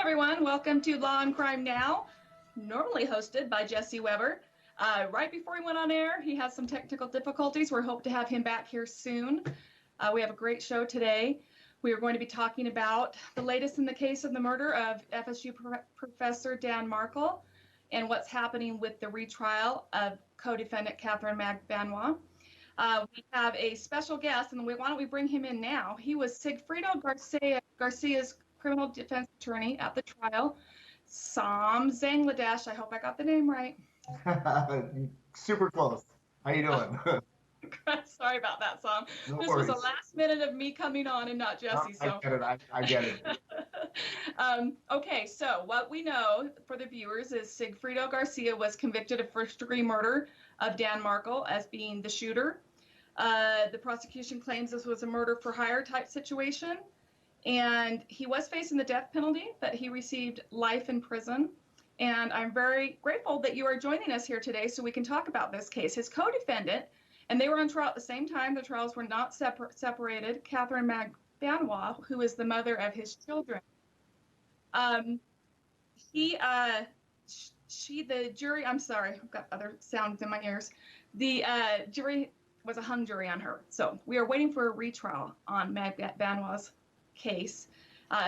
everyone. Welcome to Law and Crime Now, normally hosted by Jesse Weber. Right before he went on air, he has some technical difficulties. We hope to have him back here soon. We have a great show today. We are going to be talking about the latest in the case of the murder of FSU Professor Dan Markel and what's happening with the retrial of co-defendant Katherine Magbanua. We have a special guest, and why don't we bring him in now? He was Sigfredo Garcia's criminal defense attorney at the trial. Saam Zangeneh, I hope I got the name right. Super close. How you doing? Sorry about that, Saam. No this worries. was the last minute of me coming on and not Jesse. No, I get it. Okay, so what we know for the viewers is Sigfredo Garcia was convicted of first-degree murder of Dan Markel as being the shooter. The prosecution claims this was a murder-for-hire type situation, and he was facing the death penalty, but he received life in prison. And I'm very grateful that you are joining us here today so we can talk about this case. His co-defendant, and they were on trial at the same time, the trials were not separated, Katherine Magbanua, who is the mother of his children. The jury, I'm sorry, I've got other sounds in my ears. The jury was a hung jury on her. So we are waiting for a retrial on Magbanua's case.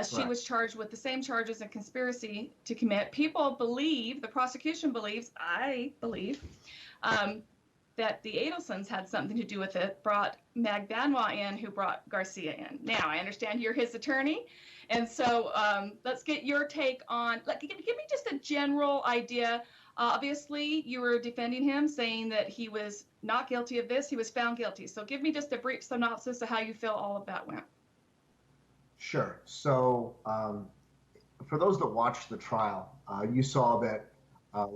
She was charged with the same charges and conspiracy to commit. People believe, the prosecution believes, I believe, that the Adelsons had something to do with it, brought Magbanua in, who brought Garcia in. Now, I understand you're his attorney, and so let's get your take on, give me just a general idea. Obviously, you were defending him, saying that he was not guilty of this, he was found guilty. So give me just a brief synopsis of how you feel all of that went. Sure. So for those that watched the trial, you saw that our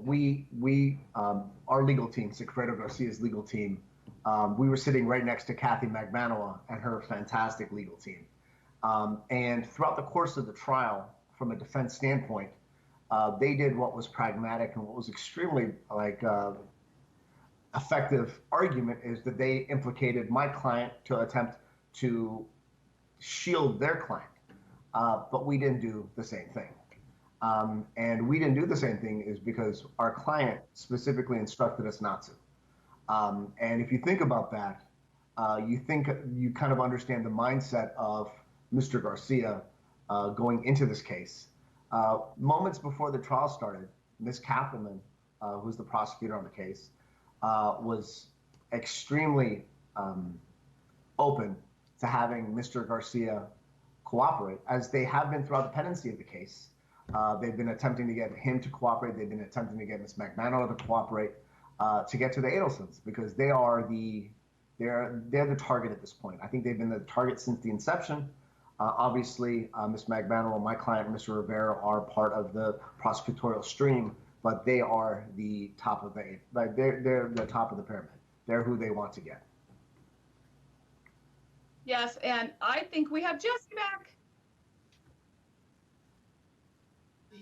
legal team, Sigfredo Garcia's legal team, we were sitting right next to Kathy Magbanua and her fantastic legal team. And throughout the course of the trial, from a defense standpoint, they did what was pragmatic and what was extremely effective argument is that they implicated my client to attempt to shield their client, but we didn't do the same thing. And we didn't do the same thing is because our client specifically instructed us not to. And if you think about that, you kind of understand the mindset of Mr. Garcia going into this case. Moments before the trial started, Ms. Katherine, who's the prosecutor on the case, was extremely open to having Mr. Garcia cooperate, as they have been throughout the pendency of the case. They've been attempting to get him to cooperate. They've been attempting to get Ms. Magbanua to cooperate to get to the Adelsons, because they're the target at this point. I think they've been the target since the inception. Obviously, Ms. Magbanua, my client, Mr. Rivera, are part of the prosecutorial stream, but they are the top of they're the top of the pyramid. They're who they want to get. Yes, and I think we have Jesse back.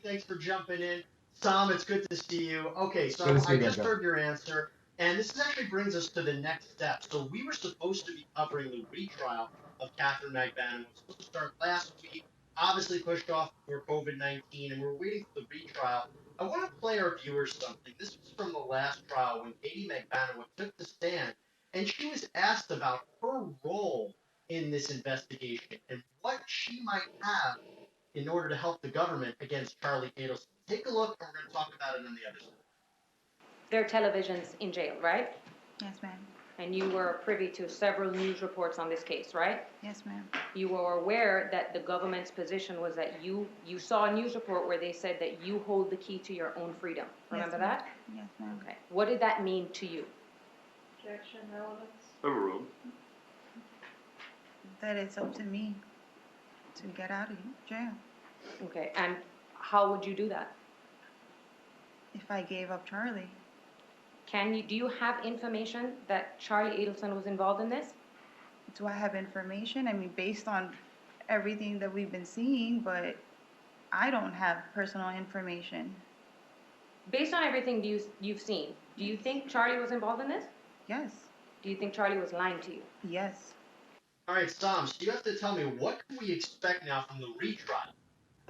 Thanks for jumping in. Saam, it's good to see you. Okay, so I just heard your answer, and this actually brings us to the next step. So we were supposed to be covering the retrial of Katherine Magbanua. It was supposed to start last week, obviously pushed off for COVID-19, and we're waiting for the retrial. I want to play our viewers something. This was from the last trial when Katie Magbanua took the stand, and she was asked about her role in this investigation and what she might have in order to help the government against Charlie Adelson. Take a look, and we're going to talk about it on the other side. There are televisions in jail, right? Yes, ma'am. And you were privy to several news reports on this case, right? Yes, ma'am. You were aware that the government's position was that you saw a news report where they said that you hold the key to your own freedom. Remember that? Yes, ma'am. Okay. What did that mean to you? Objection, relevance. Overruled. That it's up to me to get out of jail. Okay, and how would you do that? If I gave up Charlie. Do you have information that Charlie Adelson was involved in this? Do I have information? I mean, based on everything that we've been seeing, but I don't have personal information. Based on everything you've seen, do you think Charlie was involved in this? Yes. Do you think Charlie was lying to you? Yes. All right, Saam, so you have to tell me, what can we expect now from the retrial?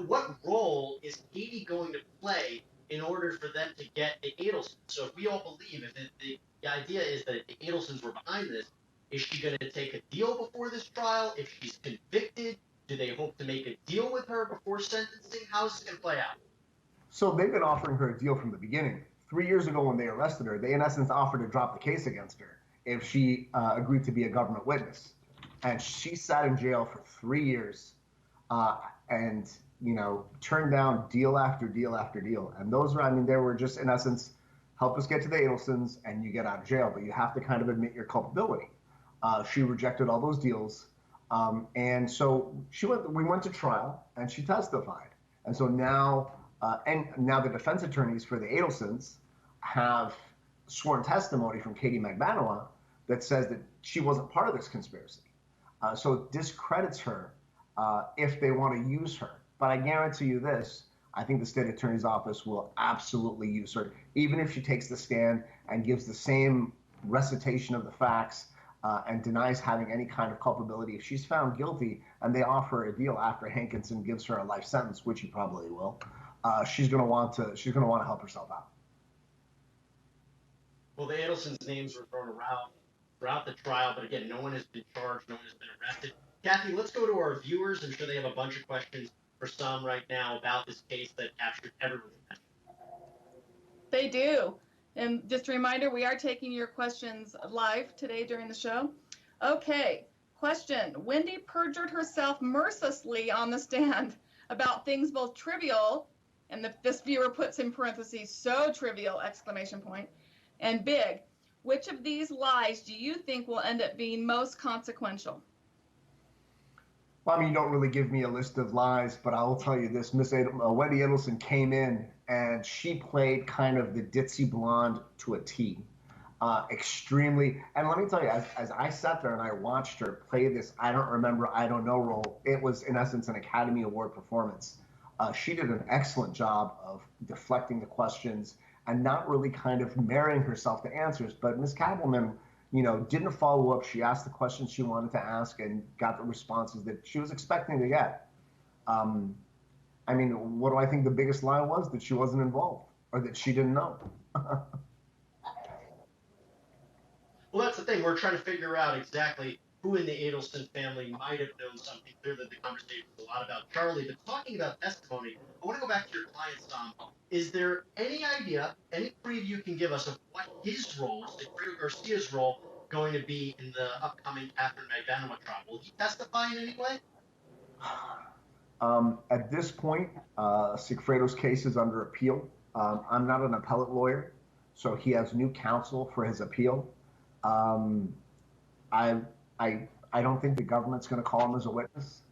what role is Katie going to play in order for them to get the Adelsons? So if we all believe, if the idea is that the Adelsons were behind this, is she going to take a deal before this trial? If she's convicted, do they hope to make a deal with her before sentencing? How is this going to play out? So they've been offering her a deal from the beginning. 3 years ago, when they arrested her, they in essence offered to drop the case against her if she agreed to be a government witness, and she sat in jail for 3 years, and turned down deal after deal after deal. And those were, I mean, they were just in essence, help us get to the Adelsons, and you get out of jail, but you have to kind of admit your culpability. She rejected all those deals, and so we went to trial, and she testified, and so now. And now the defense attorneys for the Adelsons have sworn testimony from Katie Magbanua that says that she wasn't part of this conspiracy. So it discredits her if they want to use her. But I guarantee you this, I think the state attorney's office will absolutely use her, even if she takes the stand and gives the same recitation of the facts and denies having any kind of culpability. If she's found guilty and they offer a deal after Hankinson gives her a life sentence, which he probably will, she's going to want to help herself out. Well, the Adelsons' names were thrown around throughout the trial, but again, no one has been charged, no one has been arrested. Kathy, let's go to our viewers. I'm sure they have a bunch of questions for Saam right now about this case that captured everyone's attention. They do. And just a reminder, we are taking your questions live today during the show. Okay, question. Wendy perjured herself mercilessly on the stand about things both trivial, and this viewer puts in parentheses, so trivial, exclamation point, and big. Which of these lies do you think will end up being most consequential? Well, I mean, you don't really give me a list of lies, but I will tell you this. Wendy Adelson came in, and she played kind of the ditzy blonde to a T. Extremely, and let me tell you, as I sat there and I watched her play this I don't remember, I don't know role, it was in essence an Academy Award performance. She did an excellent job of deflecting the questions and not really kind of marrying herself to answers. But Ms. Kappelman, didn't follow up. She asked the questions she wanted to ask and got the responses that she was expecting to get. I mean, what do I think the biggest lie was? That she wasn't involved or that she didn't know. Well, that's the thing. We're trying to figure out exactly who in the Adelson family might have known something. Clearly, the conversation was a lot about Charlie. But talking about testimony, I want to go back to your client, Saam. Is there any idea, any preview you can give us of what his role, Sigfredo Garcia's role, going to be in the upcoming Katherine Magbanua trial? Will he testify in any way? At this point, Sigfredo's case is under appeal. I'm not an appellate lawyer, so he has new counsel for his appeal. I don't think the government's going to call him as a witness.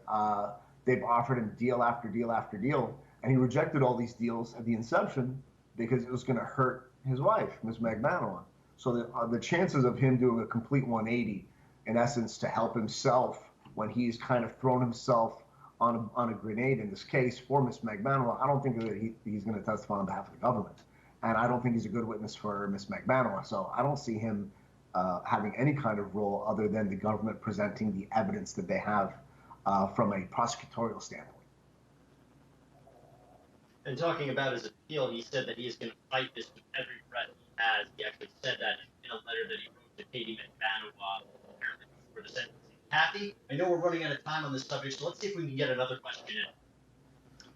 They've offered him deal after deal after deal, and he rejected all these deals at the inception because it was going to hurt his wife, Ms. Magbanua. So the chances of him doing a complete 180, in essence, to help himself when he's kind of thrown himself on a grenade in this case for Ms. Magbanua, I don't think that he's going to testify on behalf of the government. And I don't think he's a good witness for Ms. Magbanua. So I don't see him having any kind of role other than the government presenting the evidence that they have from a prosecutorial standpoint. And talking about his appeal, he said that he is going to fight this with every breath he has. He actually said that in a letter that he wrote to Katie Magbanua, apparently before the sentencing. Kathy, I know we're running out of time on this subject, so let's see if we can get another question in.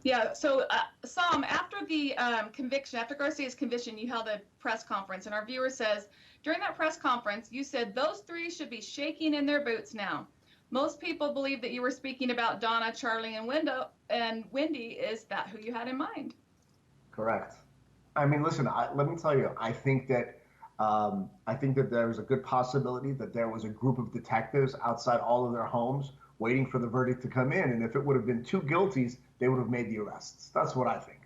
Yeah, so Saam, after the conviction, after Garcia's conviction, you held a press conference, and our viewer says, during that press conference, you said those three should be shaking in their boots now. Most people believe that you were speaking about Donna, Charlie, and Wendy. Is that who you had in mind? Correct. I mean, listen, let me tell you, I think that there was a good possibility that there was a group of detectives outside all of their homes waiting for the verdict to come in. And if it would have been two guilties, they would have made the arrests. That's what I think.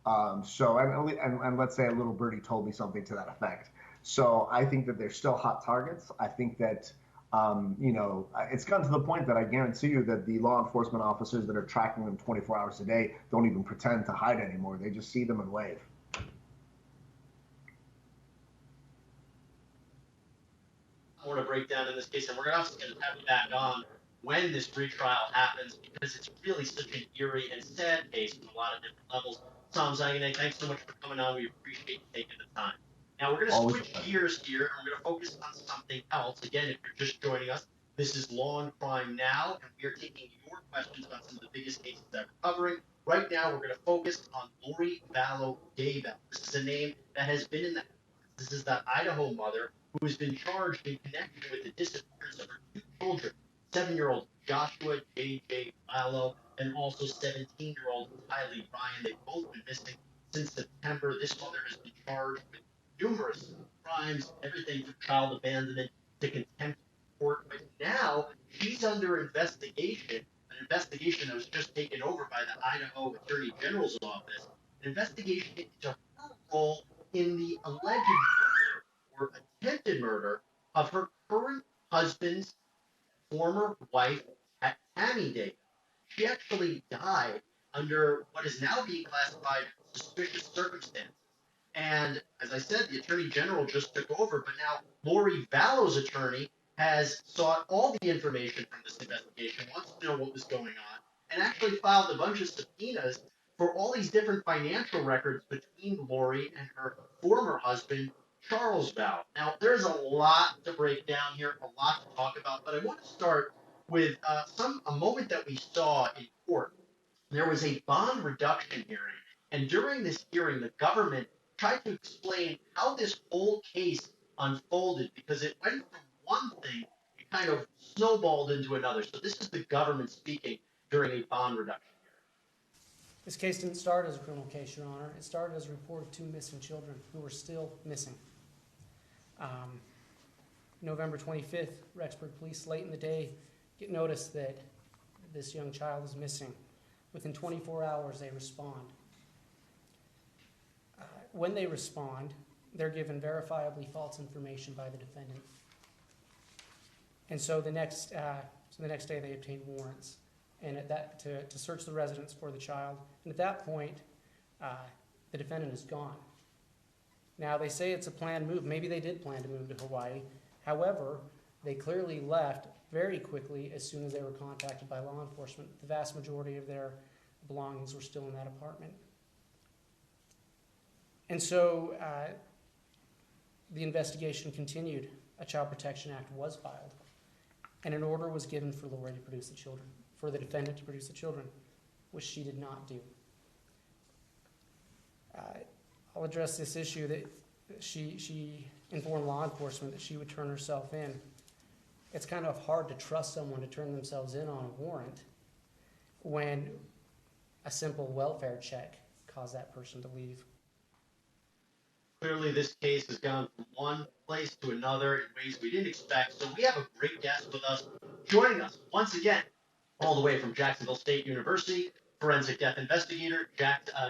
And let's say a little birdie told me something to that effect. So I think that they're still hot targets. I think that, it's gotten to the point that I guarantee you that the law enforcement officers that are tracking them 24 hours a day don't even pretend to hide anymore. They just see them and wave. More to break down in this case, and we're also going to have you back on when this retrial happens, because it's really such an eerie and sad case on a lot of different levels. Saam Zangeneh, thanks so much for coming on. We appreciate you taking the time. Now we're going to switch gears here, and we're going to focus on something else. Again, if you're just joining us, this is Law and Crime Now, and we are taking your questions about some of the biggest cases that we're covering. Right now, we're going to focus on Lori Vallow Daybell. This is a name that has been in the headlines. This is that Idaho mother who has been charged in connection with the disappearance of her two children, 7-year-old Joshua J.J. Vallow and also 17-year-old Tylee Ryan. They've both been missing since September. This mother has been charged with numerous crimes, everything from child abandonment to contempt of court. But now she's under investigation, an investigation that was just taken over by the Idaho Attorney General's office, an investigation into her role in the alleged murder or attempted murder of her current husband's former wife, Tammy Daybell. She actually died under what is now being classified suspicious circumstances. And as I said, the Attorney General just took over, but now Lori Vallow's attorney has sought all the information from this investigation, wants to know what was going on, and actually filed a bunch of subpoenas for all these different financial records between Lori and her former husband, Charles Vallow. Now, there's a lot to break down here, a lot to talk about, but I want to start with a moment that we saw in court. There was a bond reduction hearing, and during this hearing, the government tried to explain how this whole case unfolded because it went from one thing, it kind of snowballed into another. So this is the government speaking during a bond reduction hearing. This case didn't start as a criminal case, Your Honor. It started as a report of 2 missing children who are still missing. November 25th, Rexburg police, late in the day, get notice that this young child is missing. Within 24 hours, they respond. When they respond, they're given verifiably false information by the defendant. And so the next day, they obtain warrants and to search the residence for the child. And at that point, the defendant is gone. Now, they say it's a planned move. Maybe they did plan to move to Hawaii. However, they clearly left very quickly as soon as they were contacted by law enforcement. The vast majority of their belongings were still in that apartment. And so the investigation continued. A Child Protection Act was filed, and an order was given for Lori to produce the children, for the defendant to produce the children, which she did not do. I'll address this issue that she informed law enforcement that she would turn herself in. It's kind of hard to trust someone to turn themselves in on a warrant when a simple welfare check caused that person to leave. Clearly, this case has gone from one place to another in ways we didn't expect. So we have a great guest with us, joining us once again, all the way from Jacksonville State University, forensic death investigator,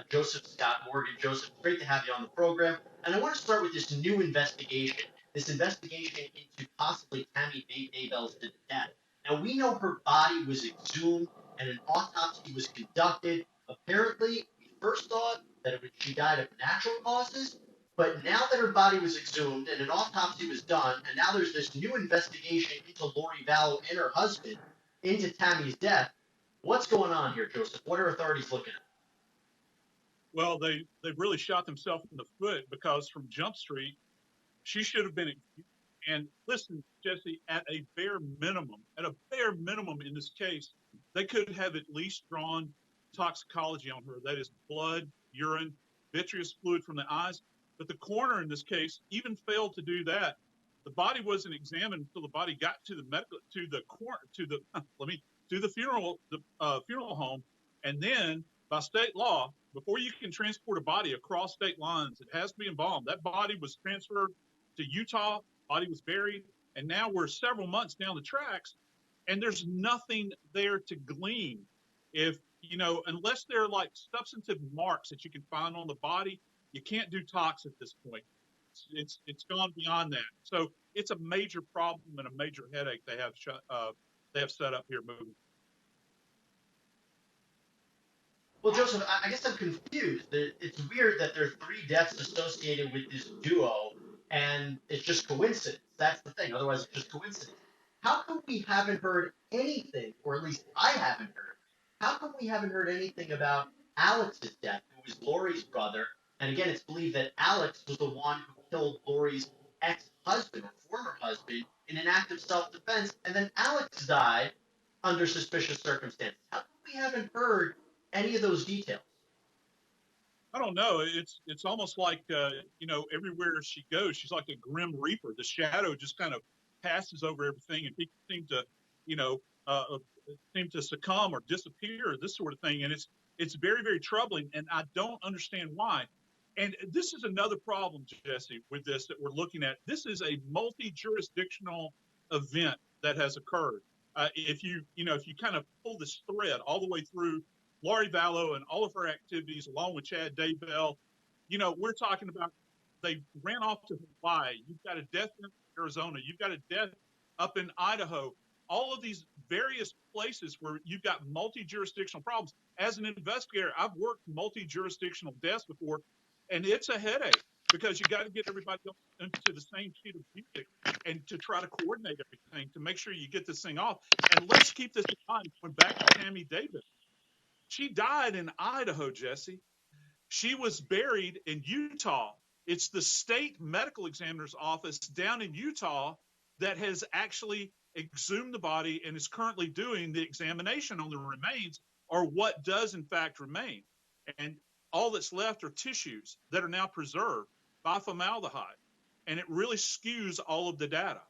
Joseph Scott Morgan. Joseph, great to have you on the program. And I want to start with this new investigation, into possibly Tammy Daybell's death. Now, we know her body was exhumed and an autopsy was conducted. Apparently, we first thought that she died of natural causes, but now that her body was exhumed and an autopsy was done, and now there's this new investigation into Lori Vallow and her husband, into Tammy's death, what's going on here, Joseph? What are authorities looking at? Well, they've really shot themselves in the foot because from Jump Street, she should have been. And listen, Jesse, at a bare minimum in this case, they could have at least drawn toxicology on her. That is blood, urine, vitreous fluid from the eyes. But the coroner in this case even failed to do that. The body wasn't examined until the body got to the funeral home, and then by state law, before you can transport a body across state lines, it has to be embalmed. That body was transferred to Utah. Body was buried, and now we're several months down the tracks, and there's nothing there to glean. Unless there are like substantive marks that you can find on the body, you can't do tox at this point. It's gone beyond that. So it's a major problem and a major headache they have set up here moving. Well, Joseph, I guess I'm confused. It's weird that there are 3 deaths associated with this duo, and it's just coincidence. That's the thing. Otherwise, it's just coincidence. how come we haven't heard anything, or at least I haven't heard, how come we haven't heard anything about Alex's death, who was Lori's brother? And again, it's believed that Alex was the one who killed Lori's ex-husband or former husband in an act of self-defense, and then Alex died under suspicious circumstances. How come we haven't heard any of those details? I don't know. It's almost like everywhere she goes, she's like a grim reaper. The shadow just kind of passes over everything, and people seem to, seem to succumb or disappear, this sort of thing. And it's very, very troubling, and I don't understand why. And this is another problem, Jesse, with this that we're looking at. This is a multi-jurisdictional event that has occurred. If you kind of pull this thread all the way through Lori Vallow and all of her activities, along with Chad Daybell, we're talking about they ran off to Hawaii. You've got a death in Arizona. You've got a death up in Idaho. All of these various places where you've got multi-jurisdictional problems. As an investigator, I've worked multi-jurisdictional deaths before, and it's a headache because you got to get everybody into the same sheet of music and to try to coordinate everything to make sure you get this thing off. And let's keep this in mind. Going back to Tammy Davis. She died in Idaho, Jesse. She was buried in Utah. It's the state medical examiner's office down in Utah that has actually exhumed the body and is currently doing the examination on the remains, or what does in fact remain. And all that's left are tissues that are now preserved by formaldehyde. And it really skews all of the data.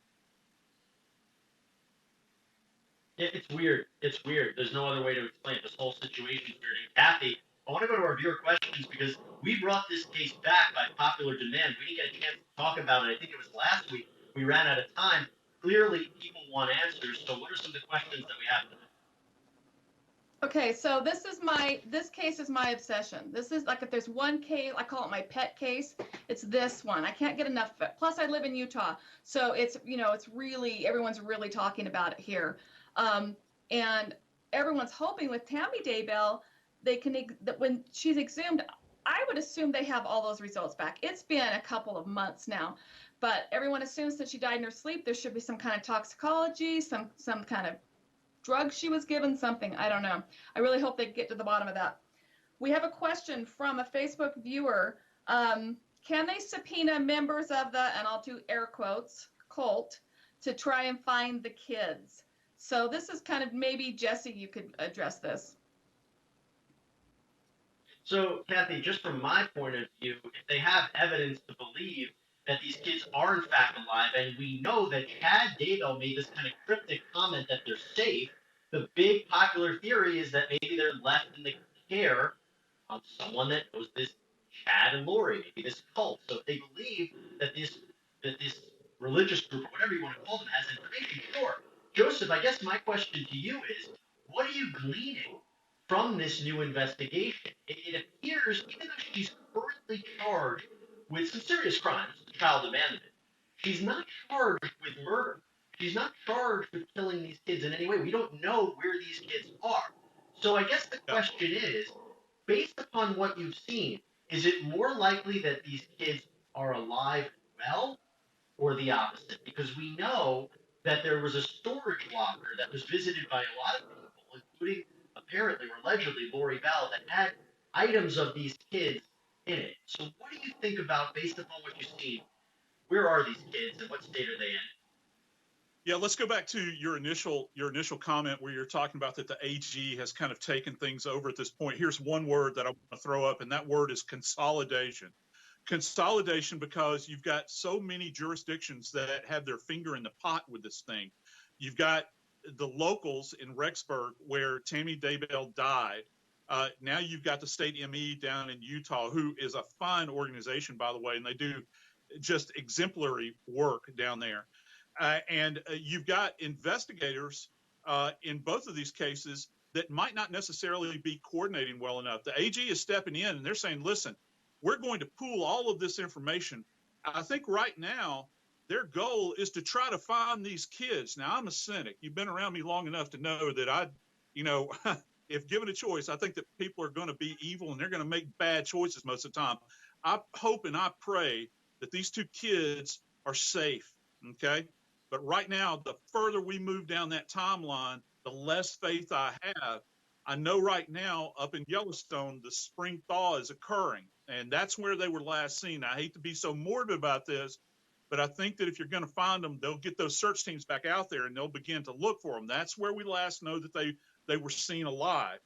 It's weird. It's weird. There's no other way to explain it. This whole situation is weird. And Kathy, I want to go to our viewer questions because we brought this case back by popular demand. We didn't get a chance to talk about it. I think it was last week. We ran out of time. Clearly, people want answers. So what are some of the questions that we have tonight? Okay, so this case is my obsession. This is like, if there's one case, I call it my pet case, it's this one. I can't get enough of it. Plus I live in Utah. So it's really, everyone's really talking about it here. And everyone's hoping with Tammy Daybell, that when she's exhumed, I would assume they have all those results back. It's been a couple of months now, but everyone assumes that she died in her sleep. There should be some kind of toxicology, some kind of drug she was given, something. I don't know. I really hope they get to the bottom of that. We have a question from a Facebook viewer. Can they subpoena members of the, and I'll do air quotes, cult to try and find the kids? So this is kind of, maybe Jesse, you could address this. So, Kathy, just from my point of view, if they have evidence to believe that these kids are in fact alive, and we know that Chad Daybell made this kind of cryptic comment that they're safe, the big popular theory is that maybe they're left in the care of someone that knows this Chad and Lori, maybe this cult. So if they believe that this religious group, or whatever you want to call them, has information, sure. Joseph, I guess my question to you is, what are you gleaning from this new investigation? It appears, even though she's currently charged with some serious crimes, child abandonment, she's not charged with murder. She's not charged with killing these kids in any way. We don't know where these kids are. So I guess the question is, based upon what you've seen, is it more likely that these kids are alive and well, or the opposite? Because we know that there was a storage locker that was visited by a lot of people, including apparently or allegedly Lori Vallow, that had items of these kids in it. So what do you think about, based upon what you've seen, where are these kids and what state are they in? Yeah, let's go back to your initial comment where you're talking about that the AG has kind of taken things over at this point. Here's one word that I want to throw up, and that word is consolidation. Consolidation, because you've got so many jurisdictions that have their finger in the pot with this thing. You've got the locals in Rexburg where Tammy Daybell died. Now you've got the state ME down in Utah, who is a fine organization, by the way, and they do just exemplary work down there. And you've got investigators in both of these cases that might not necessarily be coordinating well enough. The AG is stepping in and they're saying, listen, we're going to pool all of this information. I think right now their goal is to try to find these kids. Now, I'm a cynic. You've been around me long enough to know that if given a choice, I think that people are going to be evil and they're going to make bad choices most of the time. I hope and I pray that these two kids are safe, okay? But right now, the further we move down that timeline, the less faith I have. I know right now up in Yellowstone, the spring thaw is occurring, and that's where they were last seen. I hate to be so morbid about this, but I think that if you're going to find them, they'll get those search teams back out there and they'll begin to look for them. That's where we last know that they were seen alive.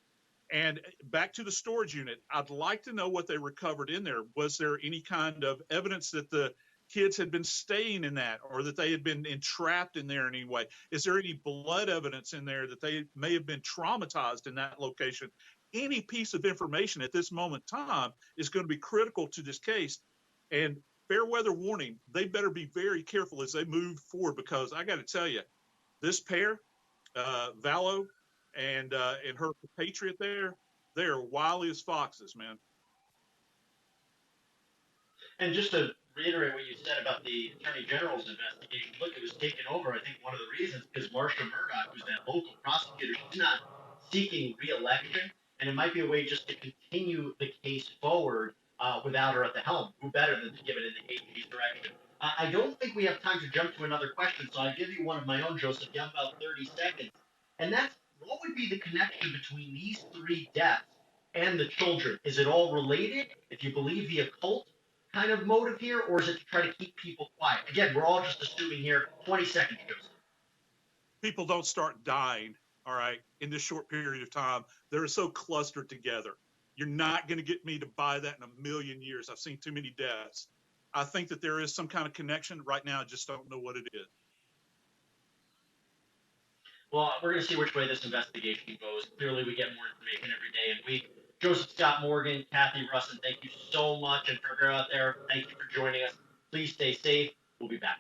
And back to the storage unit, I'd like to know what they recovered in there. Was there any kind of evidence that the kids had been staying in that, or that they had been entrapped in there in any way? Is there any blood evidence in there that they may have been traumatized in that location? Any piece of information at this moment in time is going to be critical to this case. And fair weather warning, they better be very careful as they move forward, because I got to tell you, this pair, Valo and her compatriot there, they are wily as foxes, man. And just to reiterate what you said about the Attorney General's investigation, look, it was taken over, I think, one of the reasons, because Marsha Murdoch, who's that local prosecutor, she's not seeking re-election, and it might be a way just to continue the case forward without her at the helm. Who better than to give it in the AG's direction? I don't think we have time to jump to another question, so I'll give you one of my own, Joseph. You have about 30 seconds. And that's, what would be the connection between these three deaths and the children? Is it all related, if you believe the occult kind of motive here, or is it to try to keep people quiet? Again, we're all just assuming here. 20 seconds, Joseph. People don't start dying, all right, in this short period of time. They're so clustered together. You're not going to get me to buy that in a million years. I've seen too many deaths. I think that there is some kind of connection. Right now, I just don't know what it is. Well, we're going to see which way this investigation goes. Clearly, we get more information every day and week. Joseph Scott Morgan, Kathy Russin, thank you so much. And for everyone out there, thank you for joining us. Please stay safe. We'll be back.